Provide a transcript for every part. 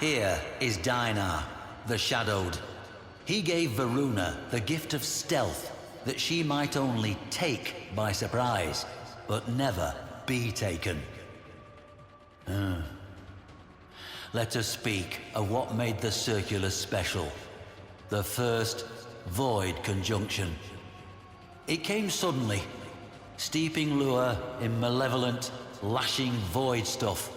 Here is Dinar, the Shadowed. He gave Varuna the gift of stealth, that she might only take by surprise, but never be taken. Let us speak of what made the Circulus special. The first void conjunction. It came suddenly, steeping Lua in malevolent, lashing void stuff.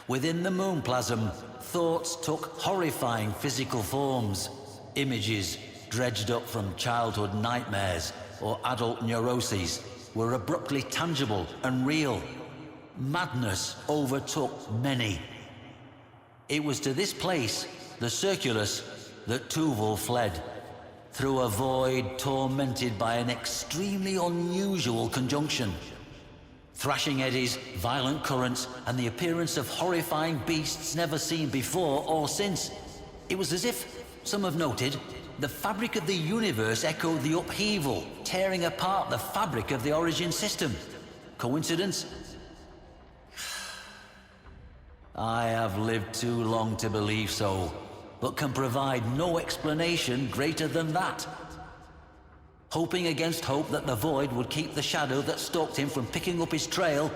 Within the moonplasm, thoughts took horrifying physical forms. Images dredged up from childhood nightmares or adult neuroses were abruptly tangible and real. Madness overtook many. It was to this place, the Circulus, that Tuval fled, through a void tormented by an extremely unusual conjunction. Thrashing eddies, violent currents, and the appearance of horrifying beasts never seen before or since. It was as if, some have noted, the fabric of the universe echoed the upheaval, tearing apart the fabric of the origin system. Coincidence? I have lived too long to believe so, but can provide no explanation greater than that. Hoping against hope that the void would keep the shadow that stalked him from picking up his trail,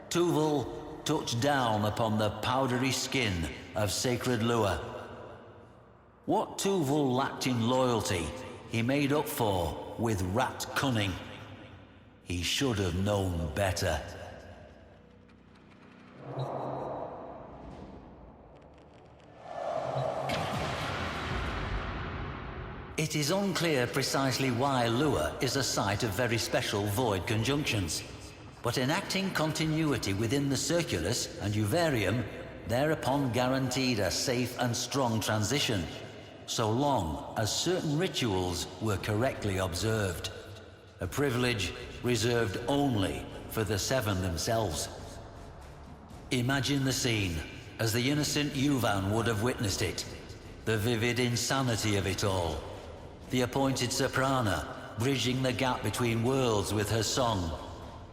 Tuval touched down upon the powdery skin of sacred Lua. What Tuval lacked in loyalty, he made up for with rat cunning. He should have known better. It is unclear precisely why Lua is a site of very special void conjunctions, but enacting continuity within the Circulus and Uvarium thereupon guaranteed a safe and strong transition, so long as certain rituals were correctly observed. A privilege reserved only for the Seven themselves. Imagine the scene as the innocent Yuvan would have witnessed it. The vivid insanity of it all. The appointed soprana bridging the gap between worlds with her song.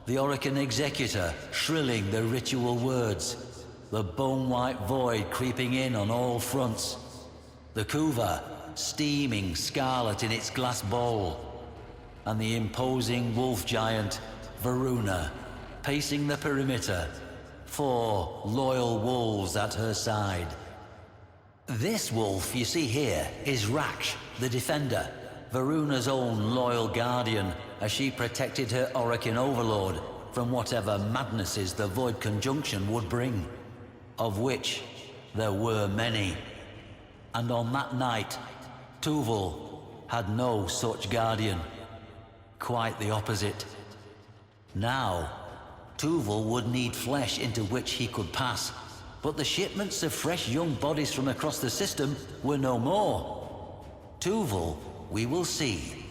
The Orokin executor shrilling the ritual words. The bone-white void creeping in on all fronts. The Kuva steaming scarlet in its glass bowl. And the imposing wolf giant, Varuna, pacing the perimeter. 4 loyal wolves at her side. This wolf you see here is Raksh, the Defender, Varuna's own loyal guardian, as she protected her Orokin overlord from whatever madnesses the void conjunction would bring, of which there were many. And on that night, Tuval had no such guardian. Quite the opposite. Now, Tuval would need flesh into which he could pass, but the shipments of fresh young bodies from across the system were no more. Tuval, we will see,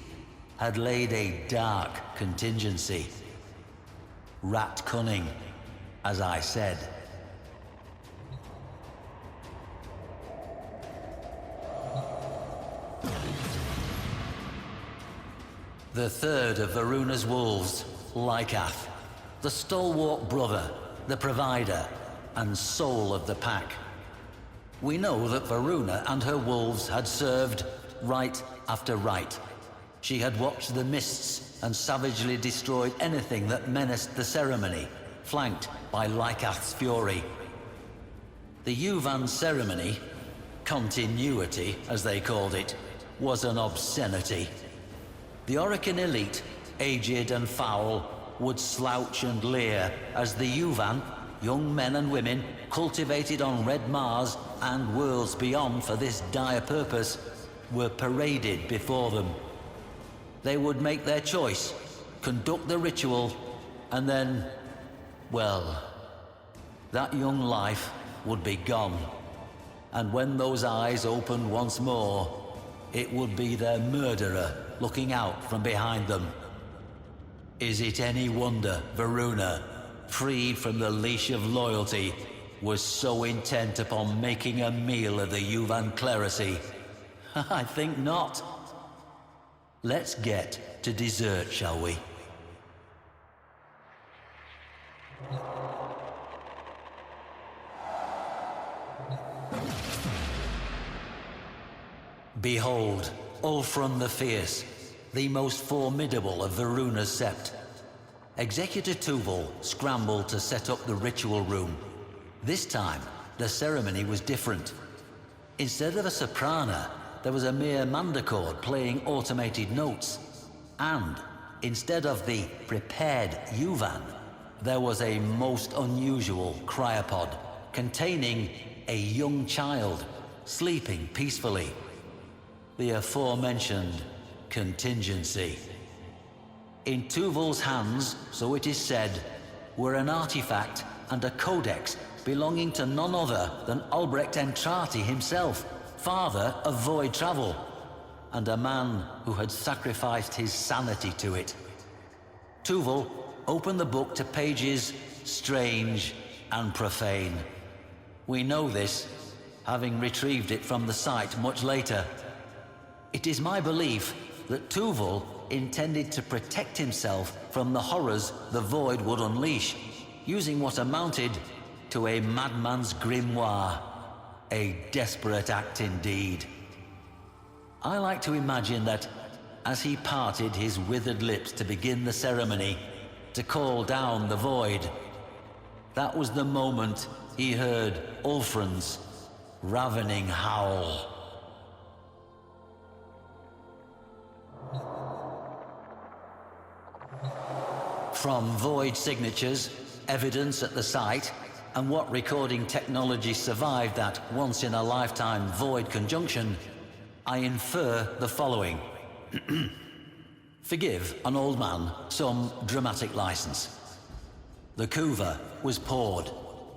had laid a dark contingency. Rat cunning, as I said. The third of Varuna's wolves, Lycath, the stalwart brother, the provider, and soul of the pack. We know that Varuna and her wolves had served rite after rite. She had watched the mists and savagely destroyed anything that menaced the ceremony, flanked by Lycath's fury. The Yuvan ceremony, continuity as they called it, was an obscenity. The Orokin elite, aged and foul, would slouch and leer as the Yuvan, young men and women, cultivated on Red Mars and worlds beyond for this dire purpose, were paraded before them. They would make their choice, conduct the ritual, and then, well, that young life would be gone. And when those eyes opened once more, it would be their murderer looking out from behind them. Is it any wonder Varuna, freed from the leash of loyalty, was so intent upon making a meal of the Yuvan clerisy? I think not. Let's get to dessert, shall we? Behold, Ulfrun the Fierce, the most formidable of Varuna's sept. Executor Tuval scrambled to set up the ritual room. This time, the ceremony was different. Instead of a soprana, there was a mere mandachord playing automated notes. And instead of the prepared Yuvan, there was a most unusual cryopod containing a young child sleeping peacefully. The aforementioned contingency. In Tuval's hands, so it is said, were an artifact and a codex belonging to none other than Albrecht Entrati himself, father of void travel, and a man who had sacrificed his sanity to it. Tuval opened the book to pages strange and profane. We know this, having retrieved it from the site much later. It is my belief that Tuval intended to protect himself from the horrors the void would unleash, using what amounted to a madman's grimoire. A desperate act indeed. I like to imagine that as he parted his withered lips to begin the ceremony, to call down the void, that was the moment he heard Ulfrun's ravening howl. From void signatures, evidence at the site, and what recording technology survived that once-in-a-lifetime void conjunction, I infer the following. Forgive an old man some dramatic license. The kuva was poured,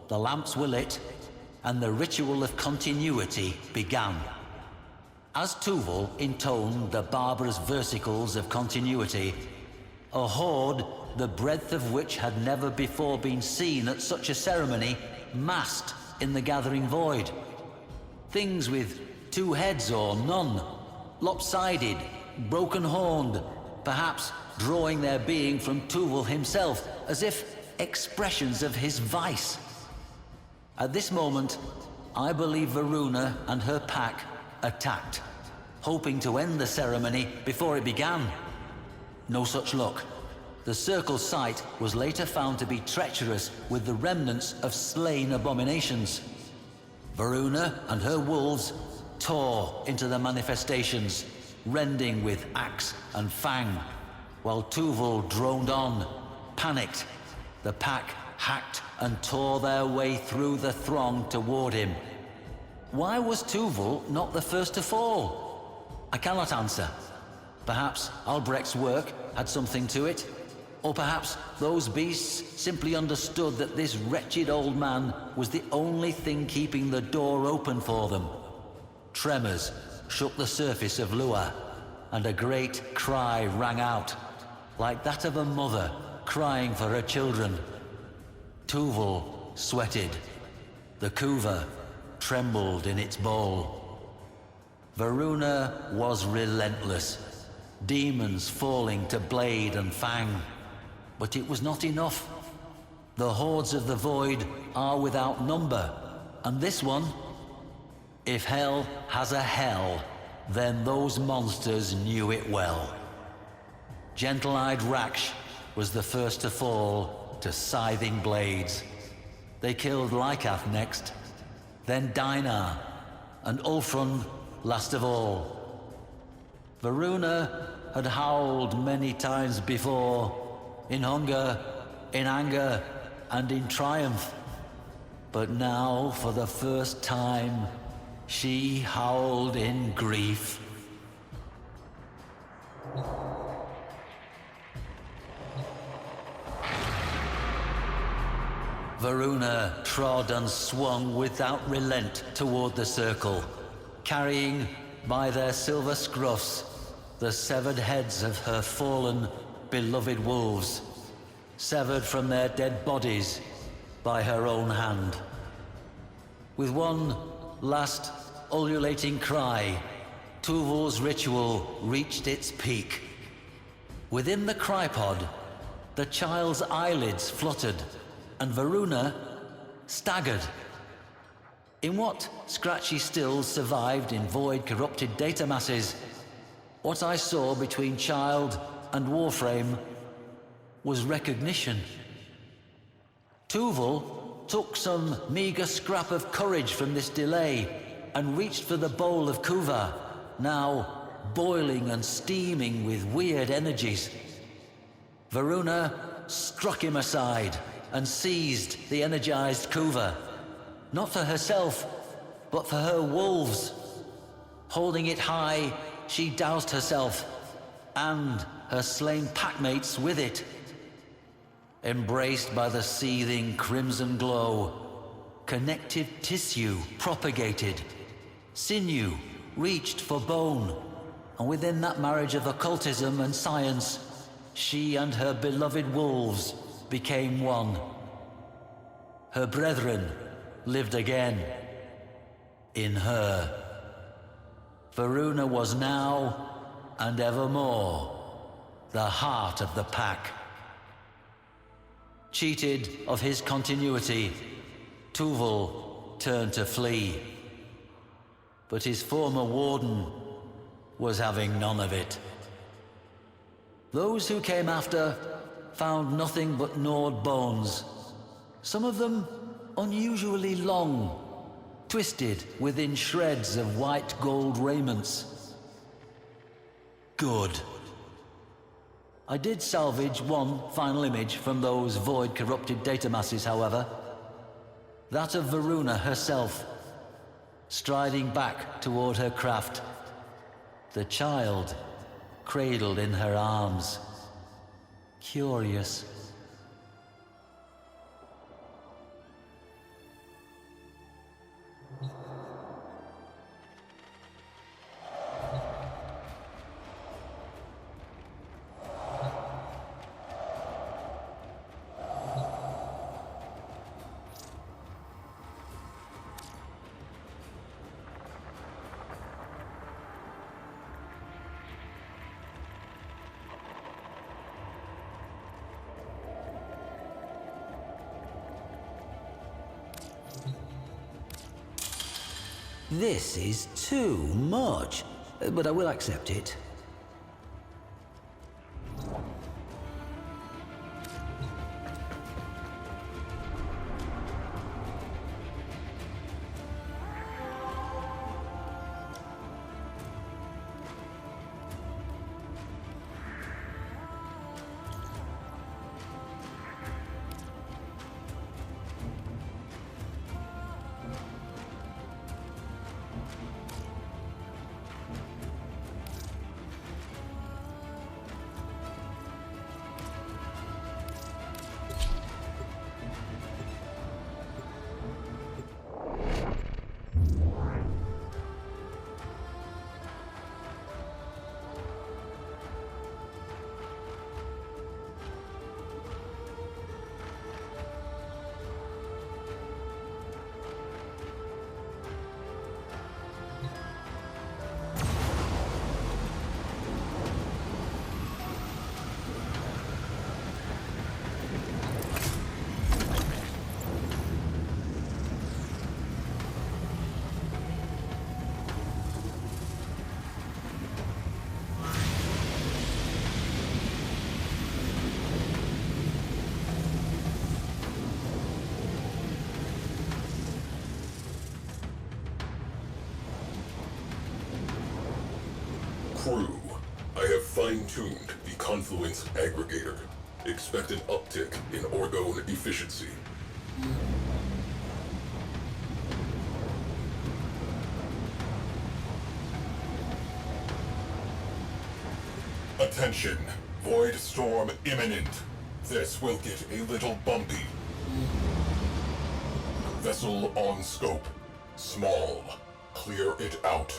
the lamps were lit, and the ritual of continuity began. As Tuval intoned the barbarous versicles of continuity, a horde the breadth of which had never before been seen at such a ceremony massed in the gathering void. Things with two heads or none, lopsided, broken-horned, perhaps drawing their being from Tuval himself, as if expressions of his vice. At this moment, I believe Varuna and her pack attacked, hoping to end the ceremony before it began. No such luck. The circle's site was later found to be treacherous with the remnants of slain abominations. Varuna and her wolves tore into the manifestations, rending with axe and fang, while Tuval droned on, panicked. The pack hacked and tore their way through the throng toward him. Why was Tuval not the first to fall? I cannot answer. Perhaps Albrecht's work had something to it. Or perhaps those beasts simply understood that this wretched old man was the only thing keeping the door open for them. Tremors shook the surface of Lua, and a great cry rang out, like that of a mother crying for her children. Tuval sweated. The kuva trembled in its bowl. Varuna was relentless, demons falling to blade and fang. But it was not enough. The hordes of the void are without number, and this one, if hell has a hell, then those monsters knew it well. Gentle-eyed Raksh was the first to fall to scything blades. They killed Lycath next, then Dinar, and Ulfrun last of all. Varuna had howled many times before, in hunger, in anger, and in triumph. But now, for the first time, she howled in grief. Varuna trod and swung without relent toward the circle, carrying by their silver scruffs the severed heads of her fallen, beloved wolves, severed from their dead bodies by her own hand. With one last ululating cry, Tuval's ritual reached its peak. Within the crypod, the child's eyelids fluttered, and Varuna staggered. In what scratchy stills survived in void-corrupted data masses, what I saw between Child and Warframe was recognition. Tuval took some meager scrap of courage from this delay and reached for the bowl of Kuva, now boiling and steaming with weird energies. Varuna struck him aside and seized the energized Kuva, not for herself, but for her wolves. Holding it high, she doused herself and her slain packmates with it. Embraced by the seething crimson glow, connective tissue propagated. Sinew reached for bone, and within that marriage of occultism and science, she and her beloved wolves became one. Her brethren lived again in her. Varuna was now and evermore the heart of the pack. Cheated of his continuity, Tuval turned to flee. But his former warden was having none of it. Those who came after found nothing but gnawed bones, some of them unusually long, twisted within shreds of white gold raiments. Good. I did salvage one final image from those void-corrupted data masses, however. That of Varuna herself, striding back toward her craft, the child cradled in her arms. Curious. This is too much, but I will accept it. Crew, I have fine-tuned the confluence aggregator. Expect an uptick in orgone efficiency. Attention! Void storm imminent. This will get a little bumpy. Vessel on scope. Small. Clear it out.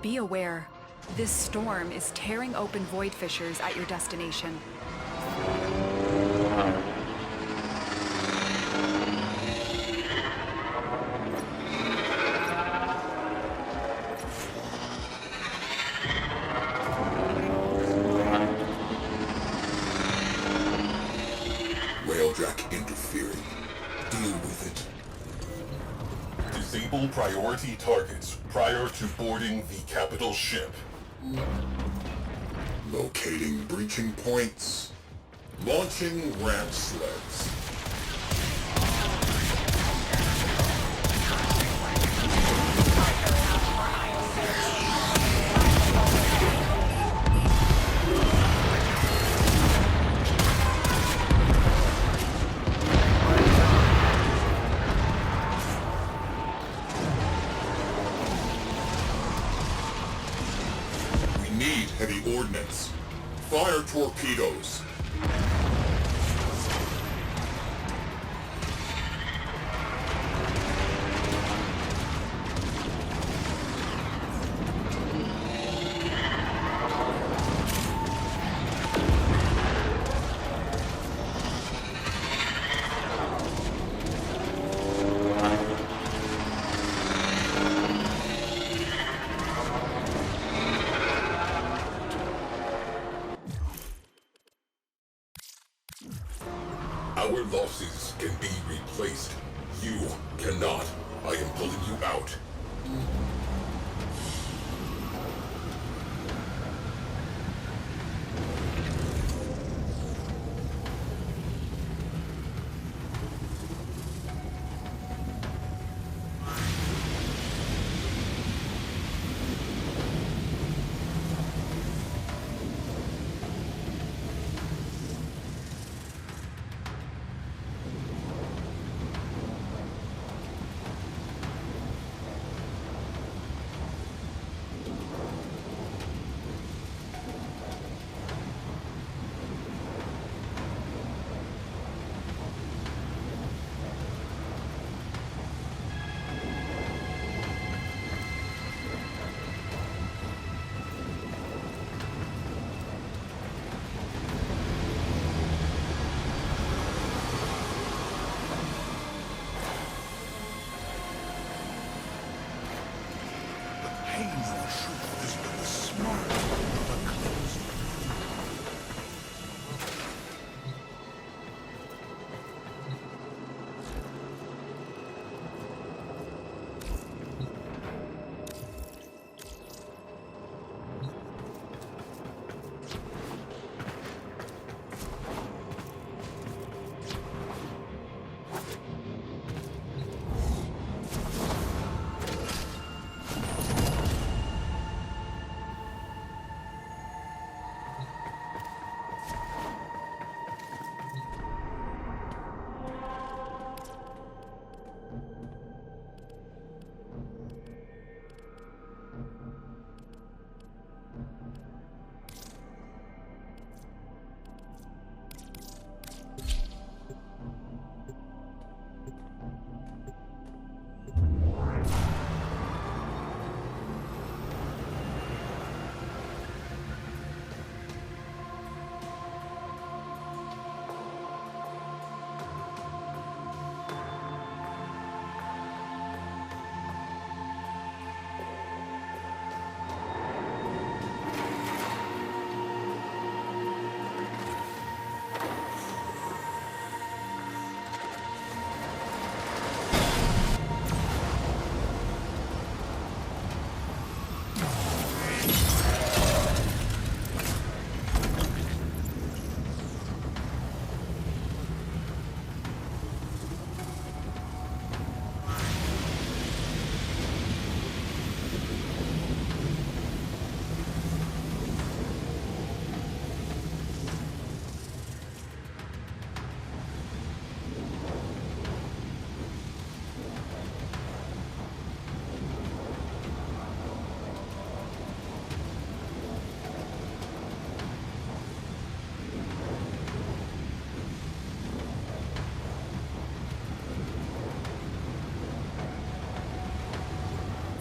Be aware. This storm is tearing open void fissures at your destination. Railjack interference. Disable priority targets prior to boarding the capital ship. Locating breaching points. Launching ramp sleds. Need heavy ordnance. Fire torpedoes. Our losses can be replaced. You cannot. I am pulling you out.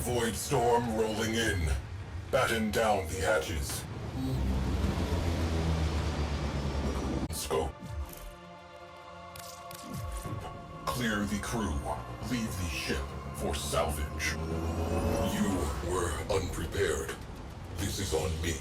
Void storm rolling in. Batten down the hatches. Scope. Clear the crew. Leave the ship for salvage. You were unprepared. This is on me.